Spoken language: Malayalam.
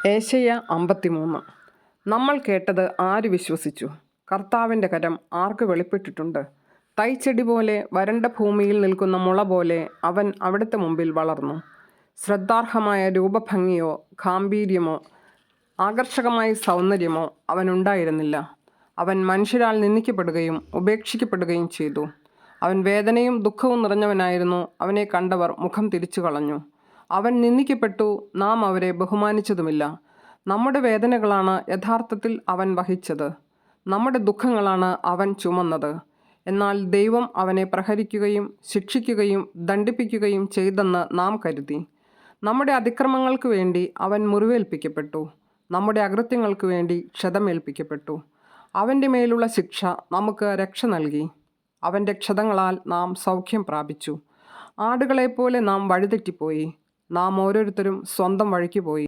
ഏശയ്യ 53. നമ്മൾ കേട്ടത് ആര് വിശ്വസിച്ചു? കർത്താവിൻ്റെ കരം ആർക്ക് വെളിപ്പെട്ടിട്ടുണ്ട്? തൈച്ചെടി പോലെ വരണ്ട ഭൂമിയിൽ നിൽക്കുന്ന മുള പോലെ അവൻ അവിടുത്തെ മുമ്പിൽ വളർന്നു. ശ്രദ്ധാർഹമായ രൂപഭംഗിയോ ഗാംഭീര്യമോ ആകർഷകമായ സൗന്ദര്യമോ അവനുണ്ടായിരുന്നില്ല. അവൻ മനുഷ്യരാൽ നിന്ദിക്കപ്പെടുകയും ഉപേക്ഷിക്കപ്പെടുകയും ചെയ്തു. അവൻ വേദനയും ദുഃഖവും നിറഞ്ഞവനായിരുന്നു. അവനെ കണ്ടവർ മുഖം തിരിച്ചു കളഞ്ഞു. അവൻ നിന്ദിക്കപ്പെട്ടു, നാം അവരെ ബഹുമാനിച്ചതുമില്ല. നമ്മുടെ വേദനകളാണ് യഥാർത്ഥത്തിൽ അവൻ വഹിച്ചത്, നമ്മുടെ ദുഃഖങ്ങളാണ് അവൻ ചുമന്നത്. എന്നാൽ ദൈവം അവനെ പ്രഹരിക്കുകയും ശിക്ഷിക്കുകയും ദണ്ഡിപ്പിക്കുകയും ചെയ്തെന്ന് നാം കരുതി. നമ്മുടെ അതിക്രമങ്ങൾക്ക് വേണ്ടി അവൻ മുറിവേൽപ്പിക്കപ്പെട്ടു, നമ്മുടെ അകൃത്യങ്ങൾക്ക് വേണ്ടി ക്ഷതമേൽപ്പിക്കപ്പെട്ടു. അവൻ്റെ മേലുള്ള ശിക്ഷ നമുക്ക് രക്ഷ നൽകി. അവൻ്റെ ക്ഷതങ്ങളാൽ നാം സൗഖ്യം പ്രാപിച്ചു. ആടുകളെപ്പോലെ നാം വഴിതെറ്റിപ്പോയി, നാം ഓരോരുത്തരും സ്വന്തം വഴിക്ക് പോയി.